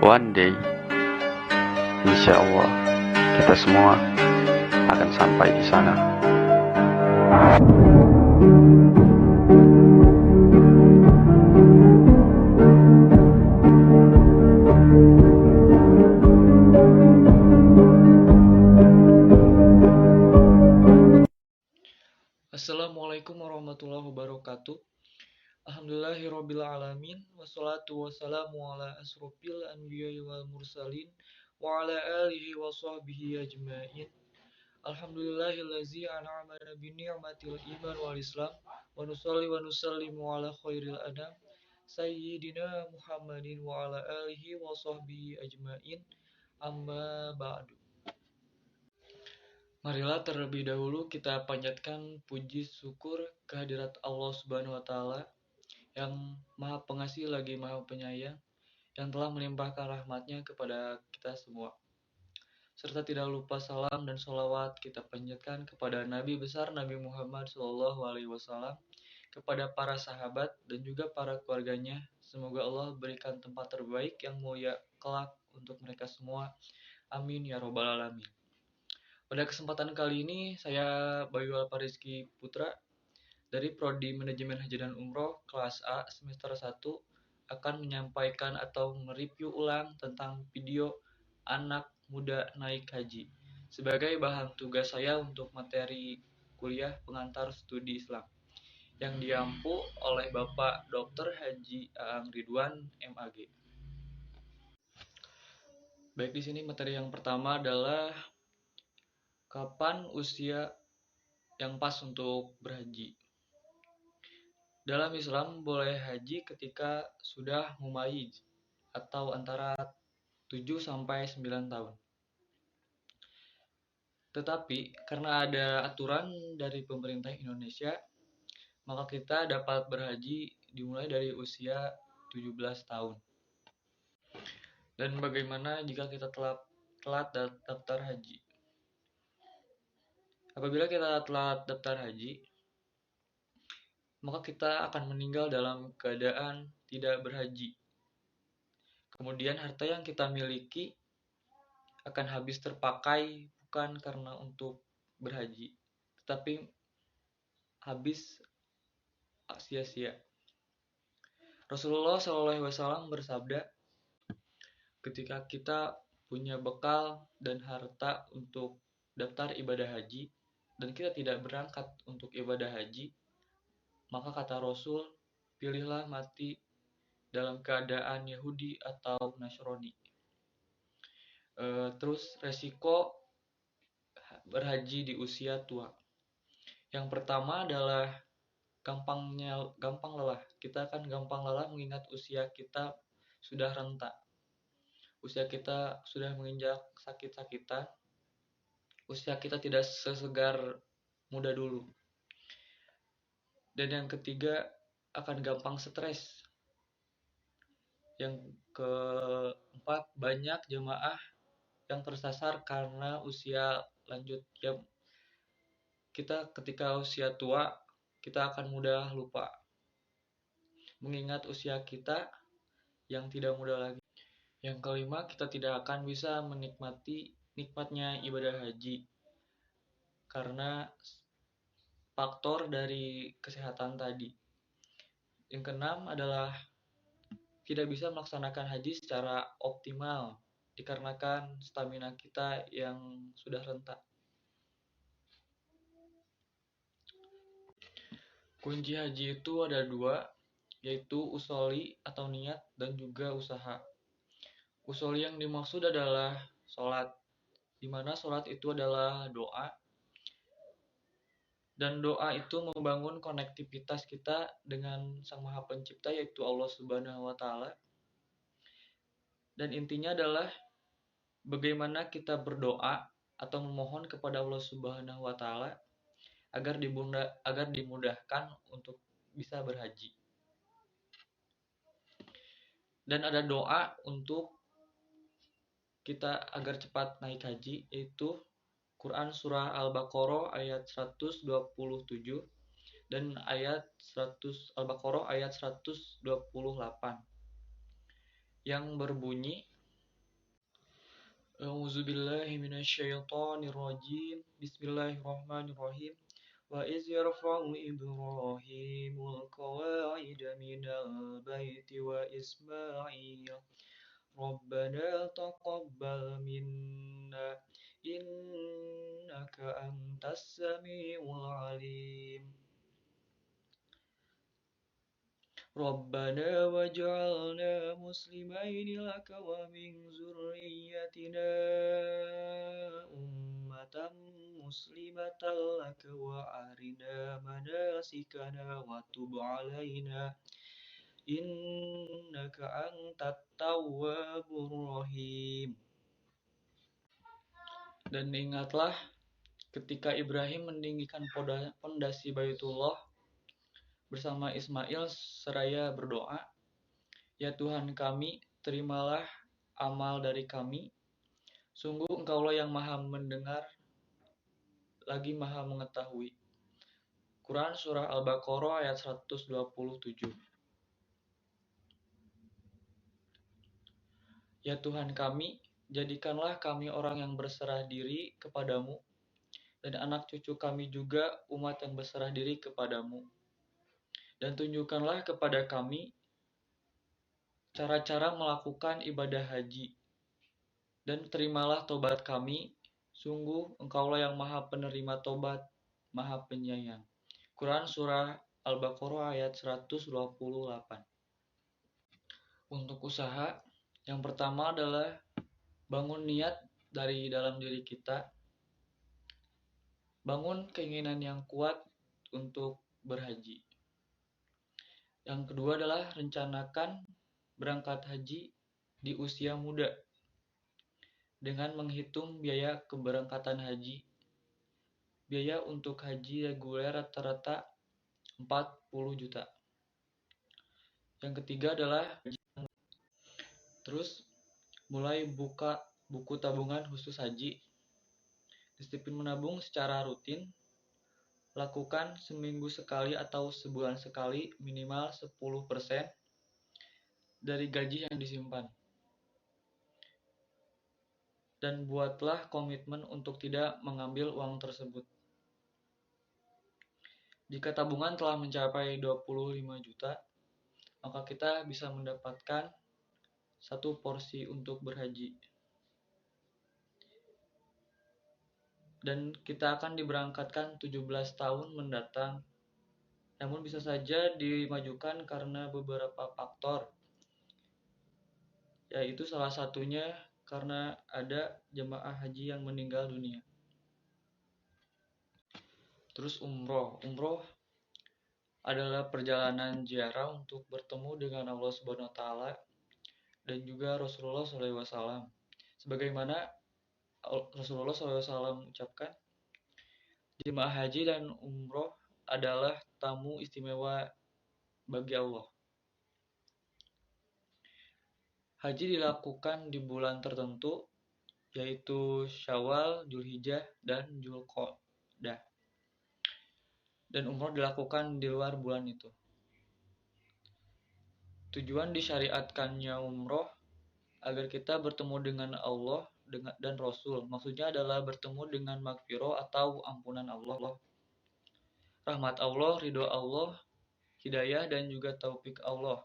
one day, insya Allah, kita semua akan sampai di sana. Assalamualaikum warahmatullahi wabarakatuh. Alhamdulillahirabbil alamin wassalatu wassalamu ala asrofil anbiya'i wal mursalin wa ala alihi wa sahbihi ajmain. Alhamdulillahillazi an'amana bi ni'matil iman wal islam wa nusalli wa nusallimu ala khairil anam sayyidina Muhammadin wa ala alihi wa sahbihi ajmain. Amma ba'du. Marilah terlebih dahulu kita panjatkan puji syukur kehadirat Allah Subhanahu wa taala yang Maha Pengasih lagi Maha Penyayang, yang telah melimpahkan rahmatnya kepada kita semua. Serta tidak lupa salam dan sholawat kita panjatkan kepada Nabi besar Nabi Muhammad SAW, kepada para sahabat dan juga para keluarganya. Semoga Allah berikan tempat terbaik yang mulia kelak untuk mereka semua. Amin ya robbal alamin. Pada kesempatan kali ini, saya Bayu Alparizky Putra dari Prodi Manajemen Haji dan Umroh kelas A semester 1 akan menyampaikan atau mereview ulang tentang video anak muda naik haji sebagai bahan tugas saya untuk materi kuliah pengantar studi Islam yang diampu oleh Bapak Dr. Haji Aang Ridwan MAG. Baik, di sini materi yang pertama adalah kapan usia yang pas untuk berhaji. Dalam Islam boleh haji ketika sudah mumayyiz atau antara 7 sampai 9 tahun. Tetapi karena ada aturan dari pemerintah Indonesia, maka kita dapat berhaji dimulai dari usia 17 tahun. Dan bagaimana jika kita telat daftar haji? Apabila kita telat daftar haji, maka kita akan meninggal dalam keadaan tidak berhaji. Kemudian harta yang kita miliki akan habis terpakai bukan karena untuk berhaji, tetapi habis sia-sia. Rasulullah SAW bersabda, ketika kita punya bekal dan harta untuk daftar ibadah haji, dan kita tidak berangkat untuk ibadah haji, maka kata Rasul, pilihlah mati dalam keadaan Yahudi atau Nasrani. Terus resiko berhaji di usia tua. Yang pertama adalah gampang lelah. Kita akan gampang lelah mengingat usia kita sudah renta. Usia kita sudah menginjak sakit-sakitan. Usia kita tidak sesegar muda dulu. Dan yang ketiga, akan gampang stres. Yang keempat, banyak jemaah yang tersasar karena usia lanjut. Ya, kita ketika usia tua, kita akan mudah lupa mengingat usia kita yang tidak muda lagi. Yang kelima, kita tidak akan bisa menikmati nikmatnya ibadah haji karena faktor dari kesehatan tadi. Yang keenam adalah tidak bisa melaksanakan haji secara optimal dikarenakan stamina kita yang sudah renta. Kunci haji itu ada dua, yaitu usoli atau niat dan juga usaha. Usoli yang dimaksud adalah sholat, di mana sholat itu adalah doa, dan doa itu membangun konektivitas kita dengan Sang Maha Pencipta, yaitu Allah Subhanahu wa taala. Dan intinya adalah bagaimana kita berdoa atau memohon kepada Allah Subhanahu wa taala agar dimudahkan untuk bisa berhaji. Dan ada doa untuk kita agar cepat naik haji, yaitu Quran surah Al-Baqarah ayat 127 dan Al-Baqarah ayat 128 yang berbunyi, A'udzubillahi minasyaitonirrajim. Bismillahirrahmanirrahim. Wa iz yarfa'u Ibrahimul qawa'ida minal baiti wa Ismail. Rabbana taqabbal minna innaka antas samiul alim. Rabbana waj'alna muslimaini laka wa min zurriyyatina ummatan muslimatan laka wa arina manasikana wa tub alaina innaka antat tawwabur rahim. Dan ingatlah ketika Ibrahim meninggikan pondasi Baitullah bersama Ismail seraya berdoa, "Ya Tuhan kami, terimalah amal dari kami. Sungguh Engkaulah yang Maha mendengar lagi Maha mengetahui." Quran Surah Al-Baqarah ayat 127. Ya Tuhan kami, jadikanlah kami orang yang berserah diri kepadamu, dan anak cucu kami juga umat yang berserah diri kepadamu. Dan tunjukkanlah kepada kami cara-cara melakukan ibadah haji. Dan terimalah tobat kami, sungguh Engkaulah yang Maha penerima tobat, Maha penyayang. Quran Surah Al-Baqarah ayat 128. Untuk usaha, yang pertama adalah bangun niat dari dalam diri kita. Bangun keinginan yang kuat untuk berhaji. Yang kedua adalah rencanakan berangkat haji di usia muda dengan menghitung biaya keberangkatan haji. Biaya untuk haji reguler rata-rata 40 juta. Yang ketiga adalah terus mulai buka buku tabungan khusus haji. Disiplin menabung secara rutin. Lakukan seminggu sekali atau sebulan sekali minimal 10% dari gaji yang disimpan. Dan buatlah komitmen untuk tidak mengambil uang tersebut. Jika tabungan telah mencapai 25 juta, maka kita bisa mendapatkan satu porsi untuk berhaji. Dan kita akan diberangkatkan 17 tahun mendatang. Namun bisa saja dimajukan karena beberapa faktor. Yaitu salah satunya karena ada jemaah haji yang meninggal dunia. Terus umroh. Umroh adalah perjalanan ziarah untuk bertemu dengan Allah Subhanahu wa taala dan juga Rasulullah SAW. Sebagaimana Rasulullah SAW ucapkan, jemaah haji dan umroh adalah tamu istimewa bagi Allah. Haji dilakukan di bulan tertentu, yaitu Syawal, Dzulhijjah, dan Dzulqa'dah. Dan umroh dilakukan di luar bulan itu. Tujuan disyariatkannya umroh agar kita bertemu dengan Allah dan Rasul. Maksudnya adalah bertemu dengan magfirah atau ampunan Allah, rahmat Allah, ridho Allah, hidayah, dan juga taufik Allah.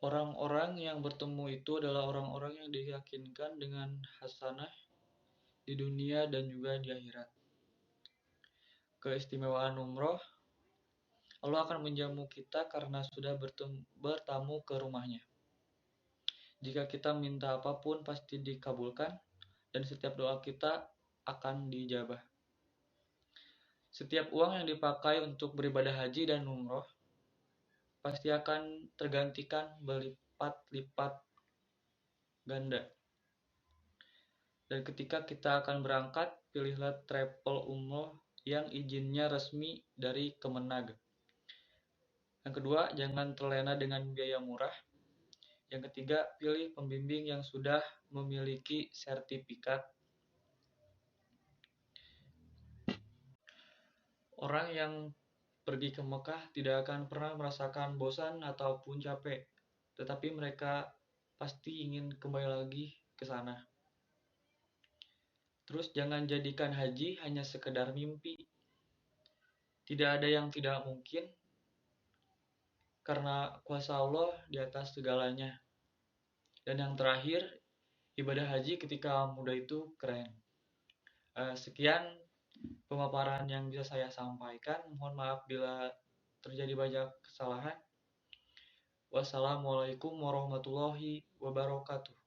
Orang-orang yang bertemu itu adalah orang-orang yang diyakinkan dengan hasanah di dunia dan juga di akhirat. Keistimewaan umroh, Allah akan menjamu kita karena sudah bertamu ke rumahnya. Jika kita minta apapun pasti dikabulkan dan setiap doa kita akan dijabah. Setiap uang yang dipakai untuk beribadah haji dan umroh pasti akan tergantikan berlipat-lipat ganda. Dan ketika kita akan berangkat, pilihlah travel umroh yang izinnya resmi dari Kemenag. Yang kedua, jangan terlena dengan biaya murah. Yang ketiga, pilih pembimbing yang sudah memiliki sertifikat. Orang yang pergi ke Mekah tidak akan pernah merasakan bosan ataupun capek, tetapi mereka pasti ingin kembali lagi ke sana. Terus jangan jadikan haji hanya sekedar mimpi. Tidak ada yang tidak mungkin, karena kuasa Allah di atas segalanya. Dan yang terakhir, ibadah haji ketika muda itu keren. Sekian pemaparan yang bisa saya sampaikan. Mohon maaf bila terjadi banyak kesalahan. Wassalamualaikum warahmatullahi wabarakatuh.